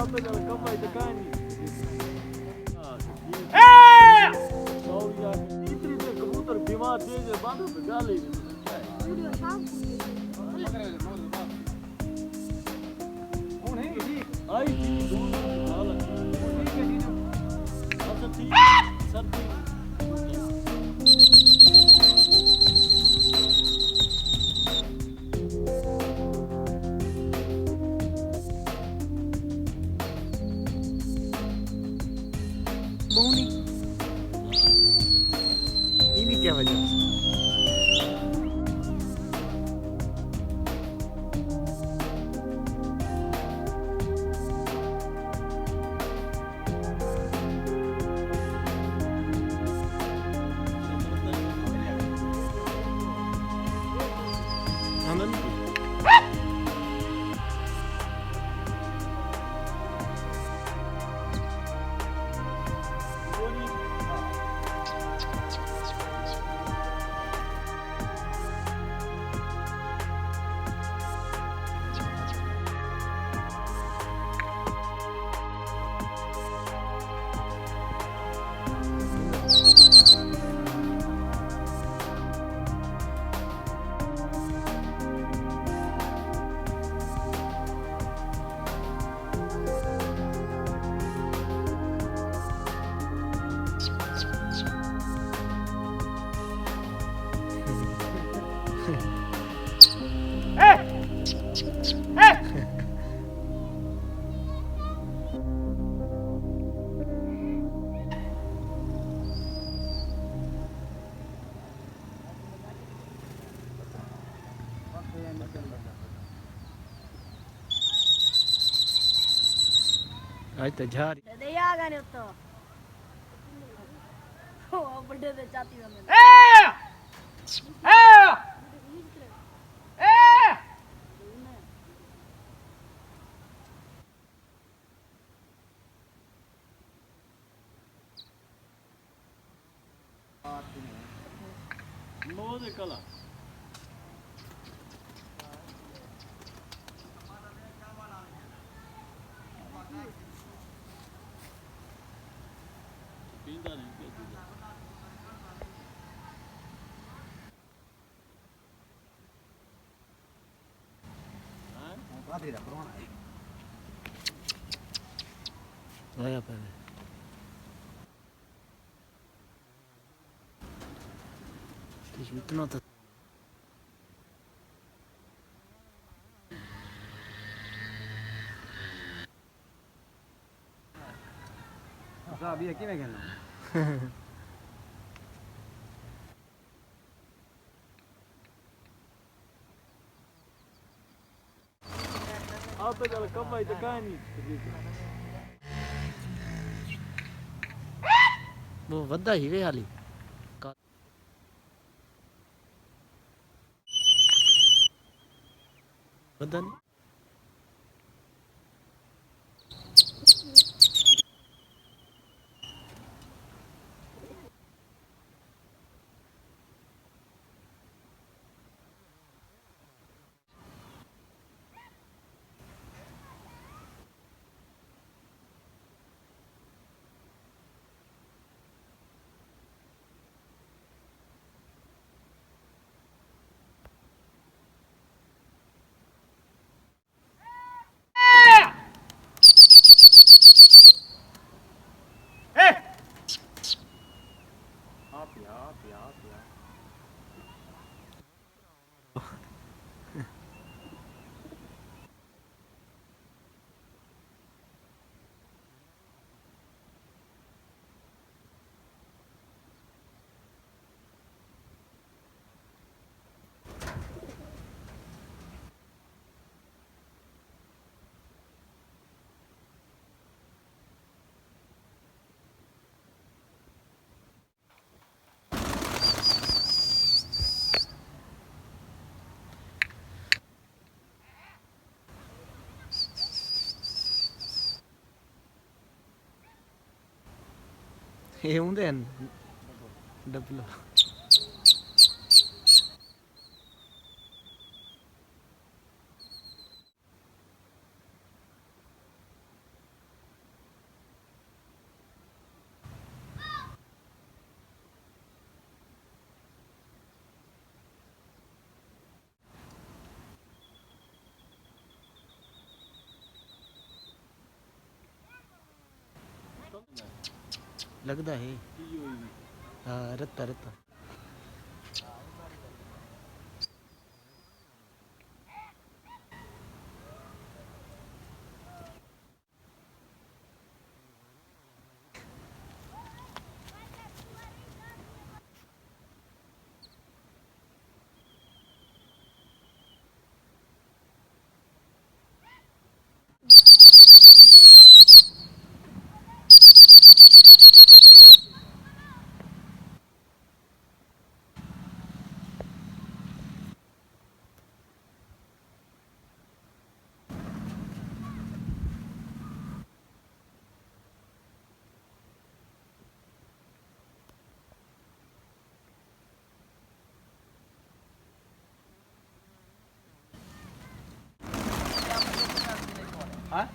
आपे जल कमाई तो कहानी सौ या इतनी देर कबूतर बीमार थे जो बांधो पे गाली वीडियो शाम कौन है जी आई थी दूर हालत ठीक है जी अच्छा ठीक सर ठीक ini क्या वजह से आनंद आज तो झार दे आ गए तो ओ बड़े दे चाती में नो दे कला पींदा नहीं क्या पींदा हां कादी दा कोरोना है आया पहले इतना तो साहब ये किने कहना आप पे चल कमाई तो कहानी वो वद्दा ही वे हाली वद्दा नहीं ये ਹੁੰਦੇ ਹਨ ਡਬਲ ਲੱਗਦਾ ਹੈ ਕੀ ਹੋਈ ਵੀ ਹਾਂ ਰੱਤਾ ਰੱਤਾ ਹਾਂ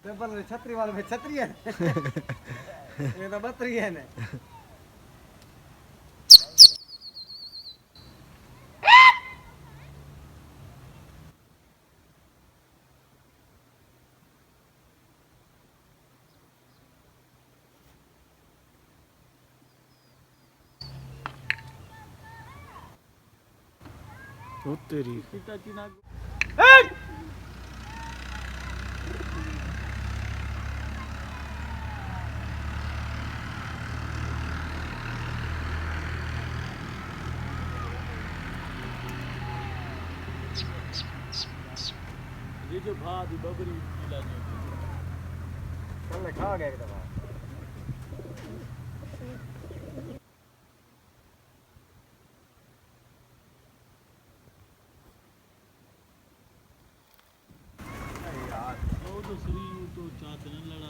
डबल छतरी वाले में छतरी है ये तो बतरी है ने ਉਹ ਤੇਰੀ ਚਿੱਟਾ ਚੀਨਾ ये जो भात बबरी मिला जो चल खा गया एक दफा वो तो श्री तो चाहते नहीं लग